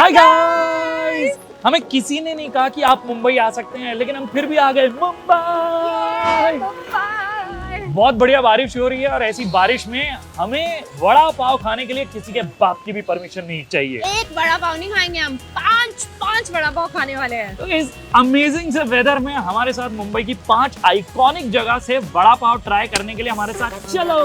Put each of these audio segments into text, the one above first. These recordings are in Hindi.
हाय गाइस, हमें किसी ने नहीं कहा कि आप मुंबई आ सकते हैं, लेकिन हम फिर भी आ गए मुंबई। बहुत बढ़िया बारिश हो रही है और ऐसी बारिश में हमें वड़ा पाव खाने के लिए किसी के बाप की भी परमिशन नहीं चाहिए। एक वड़ा पाव नहीं खाएंगे हम, पांच वड़ा पाव खाने वाले हैं। तो इस अमेजिंग से वेदर में हमारे साथ मुंबई की 5 आइकॉनिक जगह से वड़ा पाव ट्राई करने के लिए हमारे साथ चलो।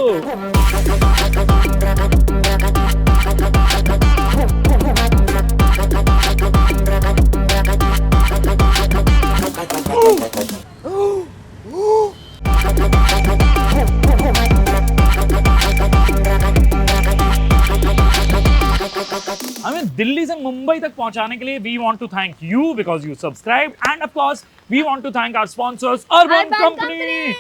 हमें दिल्ली से मुंबई तक पहुंचाने के लिए we want to thank you because you subscribe and of course we want to thank our sponsors Urban Company.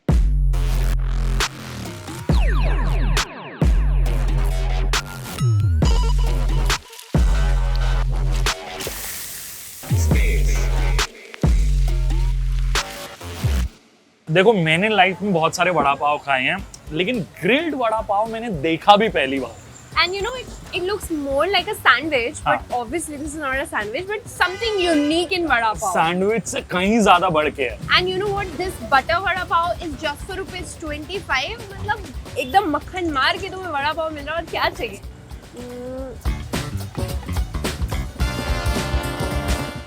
देखो, मैंने लाइफ में बहुत सारे वड़ा पाव खाए हैं, लेकिन ग्रिल्ड वड़ा पाव मैंने देखा भी पहली बार। And you know, it looks more like a sandwich, but obviously this is not a sandwich, but something unique in vada pav. Sandwich से कहीं ज्यादा बढ़ के है। And you know what? This butter vada pav is just for ₹25. मतलब एकदम मक्खन मार के तुम्हें वड़ा पाव मिल रहा है और क्या चाहिए।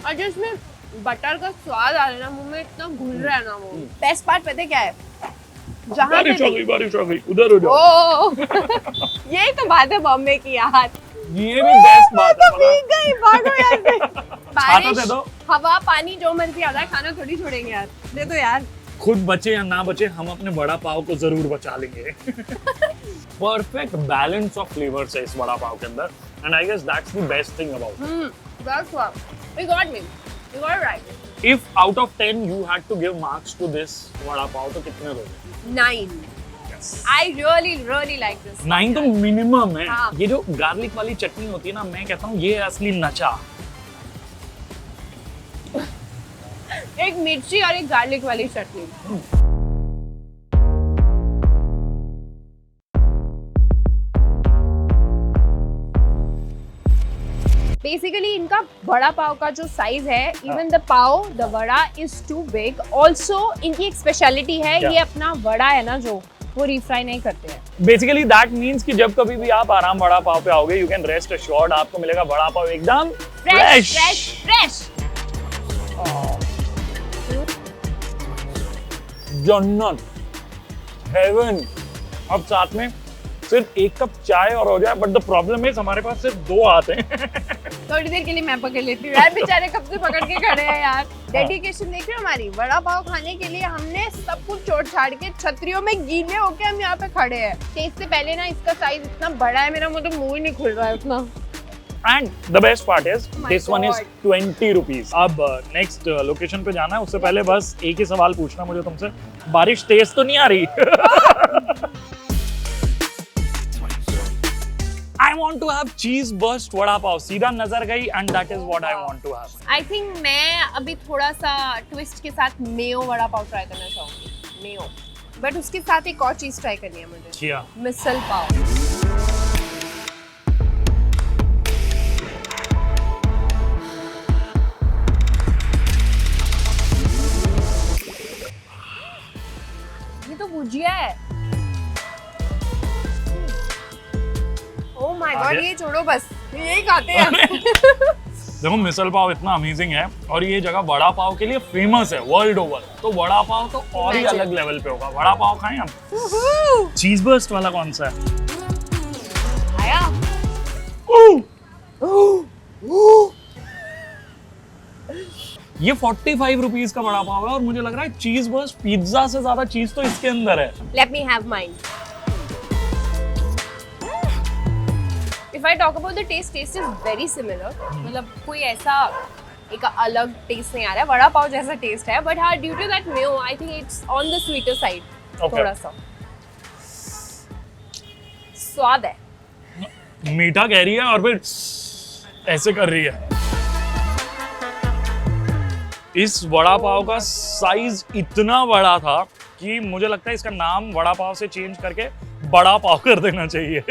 और जो इसमें बटर का स्वाद आ रहा है ना, मुंह में इतना घुल रहा है ना वो। बेस्ट पार्ट पता है क्या है? बारिश हो गई, उधर हो जाओ। यही तो बात है बॉम्बे की यार। ये भी बेस्ट बात है। भीग गई, भागो यार से। बारिश, दे दो। हवा, पानी जो मर्जी आता है, खाना थोड़ी छोड़ेंगे यार। दे दो यार। खुद बचे या ना बचे, हम अपने वड़ा पाव को जरूर बचा लेंगे। परफेक्ट बैलेंस ऑफ फ्लेवर्स है इस वड़ा पाव के अंदर, and I guess that's the best thing about. That's what. You got me. You got it right. If out of 10 you had to give marks to this vada pav, तो कितने दोगे? 9. Yes. I really like this. 9 तो मिनिमम है। हाँ. ये जो गार्लिक वाली चटनी होती है ना, मैं कहता हूँ ये असली नचा। एक मिर्ची और एक गार्लिक वाली चटनी। बेसिकली इनका वड़ा पाव का जो साइज है, even the pav, the vada is too big. Also इनकी एक स्पेशलिटी है, ये अपना वड़ा है ना जो, वो रीफ्राई नहीं करते हैं। बेसिकली दैट मीन्स कि जब कभी भी आप आराम वड़ा पाव पे आओगे, यू कैन रेस्ट अश्योर्ड, आपको मिलेगा वड़ा पाव एकदम फ्रेश। जन्नत, हेवन। अब साथ में सिर्फ एक कप चाय और हो जाए, बट द प्रॉब्लम है हमारे पास सिर्फ 2 हाथ हैं। थोड़ी देर के लिए मैं पकड़ लेती हूँ यार, बेचारे कब से पकड़ के खड़े हैं यार। डेडिकेशन देख रहे हो हमारी, वड़ा पाव खाने के लिए हमने सब कुछ छोड़ छाड़ के छतरियों में गीले होके हम यहाँ पे खड़े हैं। टेस्ट से पहले ना इसका साइज इतना बड़ा है, मेरा मुंह तो मुंह ही नहीं खुल रहा है उतना। And the best part is this one is 20 rupees. अब नेक्स्ट लोकेशन पे जाना है, उससे पहले बस एक ही सवाल पूछना मुझे तुमसे, बारिश तेज तो नहीं आ रही? I want to have cheese burst vada pav, सीधा नजर गई, and that is what I want to have. I think मैं अभी थोड़ा सा ट्विस्ट के साथ मेयो वड़ा पाव ट्राई करना चाहूंगी। मेयो, बट उसके साथ एक और चीज ट्राई करनी है मुझे। क्या? मिसल पाव। ये तो भुजिया है। ओह माय गॉड, ये छोड़ो बस, यही खाते हैं। देखो, मिसल पाव इतना अमेजिंग है और ये जगह वड़ा पाव के लिए फेमस है वर्ल्ड ओवर, तो वड़ा पाव तो और ही अलग लेवल पे होगा। वड़ा पाव खाएं हम। चीज बर्स्ट वाला कौन सा है? आया। ये 45 रुपीज का वड़ा पाव है और मुझे लग रहा है चीज बर्स्ट पिज्जा से ज्यादा चीज तो इसके अंदर है। Let me have mine. If I talk about the taste is very similar. मतलब कोई ऐसा एक अलग टेस्ट नहीं आ रहा है, वड़ा पाव जैसा टेस्ट है, but हाँ, due to that mayo, I think it's on the sweeter side. Okay. थोड़ा सा स्वाद है। मीठा कह रही है और फिर ऐसे कर रही है। इस वड़ा पाव का साइज इतना बड़ा था कि मुझे लगता है इसका नाम वड़ा पाव से चेंज करके बड़ा पाव कर देना चाहिए।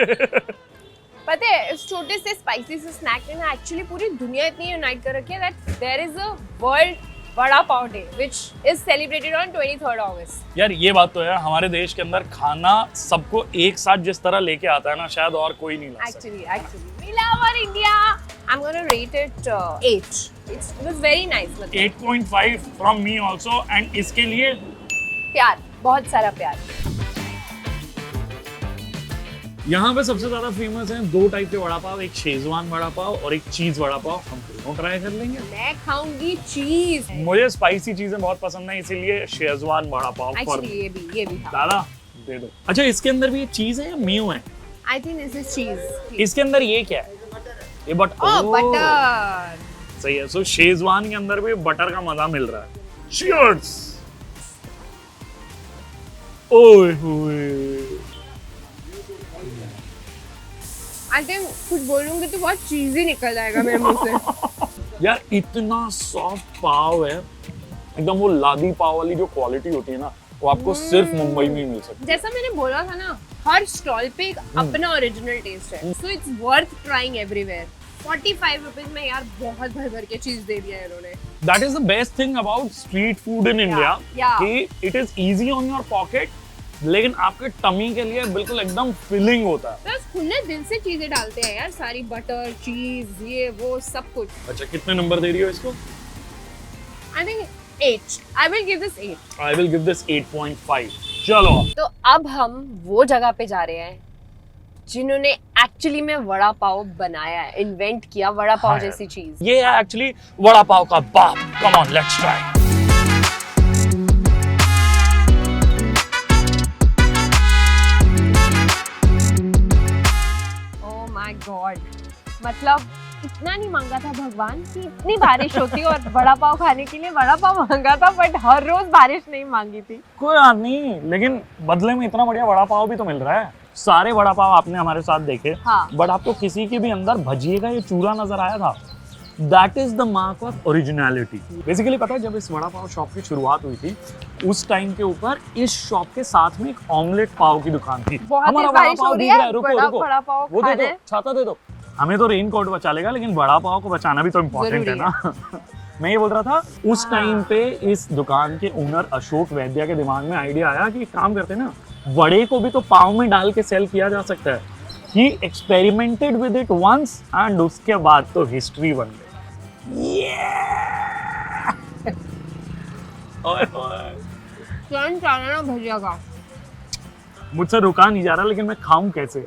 पता है इस छोटे से स्पाइसी से स्नैक ने ना एक्चुअली पूरी दुनिया इतनी यूनाइट कर रखी है that there is a world vada pav day which is celebrated on 23rd August. यार ये बात तो है, हमारे देश के अंदर खाना सबको एक साथ जिस तरह लेके आता है ना, शायद और कोई नहीं ला सकता। Actually, we love our India. I'm gonna rate it 8. It was very nice. मतलब 8.5 from me also, and इसके लिए प्यार, बहुत सारा प्यार। यहाँ पे सबसे ज्यादा फेमस है दो टाइप के वड़ा पाव, एक शेजवान वड़ा पाव और एक चीज वड़ा पाव। हम दोनों ट्राई कर लेंगे। मैं खाऊंगी चीज। मुझे स्पाइसी चीजें बहुत पसंद है, इसीलिए शेजवान वड़ा पाव। Actually, ये भी था। दादा दे दो। अच्छा, इसके अंदर भी चीज है या म्यू है? I think this is cheese. इसके अंदर ये क्या है? ये बटर। सही है। सो शेजवान के अंदर भी बटर का मजा मिल रहा है। Cheers! ओए होए। I think कुछ बोलूंगी तो बहुत चीज़ी निकल जाएगा मेरे मुंह से। यार इतना सॉफ्ट पाव है, एकदम वो लादी पाव वाली जो क्वालिटी होती है ना, वो आपको सिर्फ मुंबई में ही मिल सकती है। जैसा मैंने बोला था ना, हर स्टॉल पे एक अपना ओरिजिनल टेस्ट है, so it's worth trying everywhere. 45 rupees में यार बहुत भर भर के चीज दे दिया है इन्होंने। That is the best thing about street food in India, yeah. कि it is easy on your pocket, लेकिन आपके टमी के लिए बिल्कुल एकदम फिलिंग होता है। बस खुले दिल से चीजें डालते हैं यार, सारी बटर, चीज, ये वो सब कुछ। अच्छा, कितने नंबर दे रही हो इसको? I think 8. I will give this 8. I will give this 8.5. चलो। तो अब हम वो जगह पे जा रहे हैं जिन्होंने एक्चुअली में वड़ा पाव बनाया है, इन्वेंट किया वड़ा पाव जैसी चीज। ये है एक्चुअली वड़ा पाव का बाप। Come on, let's try. God, मतलब इतना नहीं मांगा था भगवान कि इतनी बारिश होती और वड़ा पाव खाने के लिए वड़ा पाव मांगा था, बट हर रोज बारिश नहीं मांगी थी। कोई बात नहीं, लेकिन बदले में इतना बढ़िया वड़ा पाव भी तो मिल रहा है। सारे वड़ा पाव आपने हमारे साथ देखे, हाँ। बट आपको किसी के भी अंदर भजिए का ये चूरा नजर आया था। That is the mark of originality. Basically पता है, जब इस वड़ा पाव शॉप की शुरुआत हुई थी, उस टाइम के ऊपर इस शॉप के साथ में एक ऑमलेट पाव की दुकान थी। हमारा वड़ा पाव दिख रहा है, रुको वड़ा पाव वो दे दो, छाता दे दो। हमें तो रेन कोट बचा लेगा, लेकिन वड़ा पाव को बचाना भी तो इम्पोर्टेंट है ना। मैं ये बोल रहा था, उस टाइम पे इस दुकान के ओनर अशोक वैद्या के दिमाग में आइडिया आया कि काम करते ना, वड़े को भी तो पाव में डाल के सेल किया जा सकता है। He experimented with it once and उसके बाद तो हिस्ट्री बन गई। भजिया का मुझसे रुका नहीं जा रहा, लेकिन मैं खाऊं कैसे?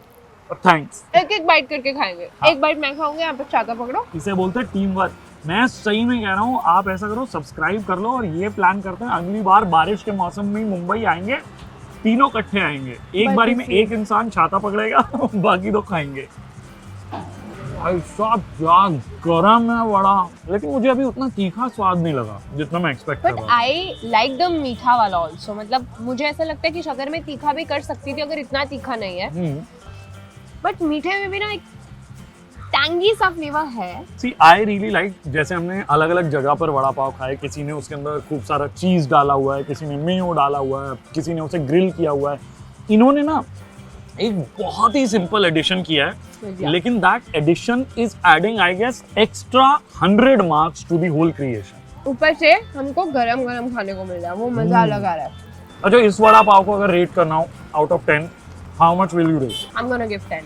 और थैंक्स। एक एक बाइट करके खाएंगे। हाँ। एक बाइट मैं खाऊंगी, आप छाता पकड़ो। इसे बोलते हैं टीम वर्क। मैं सही में कह रहा हूँ, आप ऐसा करो, सब्सक्राइब कर लो और ये प्लान करते हैं अगली बार बारिश के मौसम में मुंबई आएंगे, तीनों इकट्ठे आएंगे। एक बारी में एक इंसान छाता पकड़ेगा, बाकी तो खाएंगे। भाई साहब क्या गरम है वड़ा, लेकिन मुझे अभी उतना तीखा स्वाद नहीं लगा जितना मैं एक्सपेक्ट कर रहा था। बट आई लाइक द मीठा वाला ऑल्सो, मतलब मुझे ऐसा लगता है कि अगर मैं तीखा भी कर सकती थी अगर इतना तीखा नहीं है, बट मीठे में भी ना एक टैंगी सा फ्लेवर है। सी आई रियली लाइक, जैसे हमने अलग अलग जगह पर वड़ा पाव खाए, किसी ने उसके अंदर खूब सारा चीज डाला हुआ है, किसी ने मेयो डाला हुआ है, किसी ने उसे ग्रिल किया हुआ है। इन्होंने ना एक बहुत ही सिंपल एडिशन किया है, लेकिन that addition is adding I guess extra 100 marks to the whole creation. ऊपर से हमको गरम गरम खाने को मिल रहा है, वो मजा अलग आ रहा है। अच्छा, इस वड़ा पाव को अगर रेट करना हो out of 10, how much will you rate? I am gonna give 10।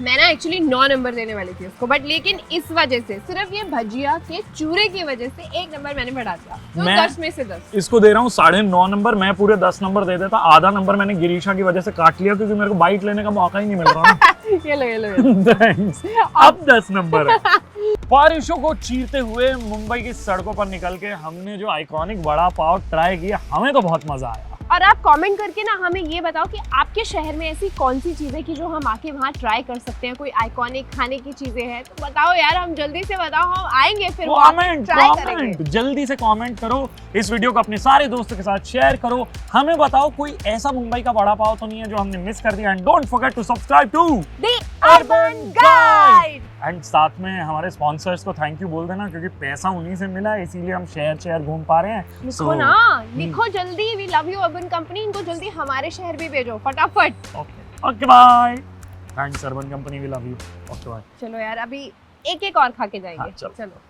मैं ना एक्चुअली 9 नंबर देने वाली थी उसको, बट लेकिन इस वजह से, सिर्फ ये भजिया के चूरे की वजह से 1 नंबर मैंने बढ़ा दिया, तो 10 में से 10। इसको दे रहा हूँ 9.5 नंबर। मैं पूरे 10 नंबर दे देता, आधा नंबर मैंने गिरीशा की वजह से काट लिया क्योंकि मेरे को बाइट लेने का मौका ही नहीं मिल रहा ना। ये लो। थैंक्स। अब 10 नंबर है। बारिशों को चीरते हुए मुंबई की सड़कों पर निकल के हमने जो आइकॉनिक वड़ा पाव ट्राई किया, हमें तो बहुत मजा आया। और आप कमेंट करके ना हमें ये बताओ कि आपके शहर में ऐसी कौन सी चीजें कि जो हम आके वहाँ ट्राई कर सकते हैं, कोई आइकॉनिक खाने की चीजें हैं तो बताओ यार, हम जल्दी से बताओ, हम आएंगे फिर कमेंट जल्दी से कमेंट करो, इस वीडियो को अपने सारे दोस्तों के साथ शेयर करो। हमें बताओ कोई ऐसा मुंबई का वड़ा पाव तो नहीं है जो हमने मिस कर दिया। And don't forget to subscribe to the Urban Guide. And साथ में हमारे स्पॉन्सर्स को थैंक यू बोल देना, क्योंकि पैसा उन्हीं से मिला है, इसीलिए हम शहर घूम पा रहे हैं। लिखो ना, लिखो जल्दी, we love you Urban Company, इनको जल्दी हमारे शहर भी भेजो फटाफट। Okay bye. Thanks Urban Company, we love you. Okay bye. चलो यार अभी एक एक और खा के जाएंगे। हाँ, चलो। चलो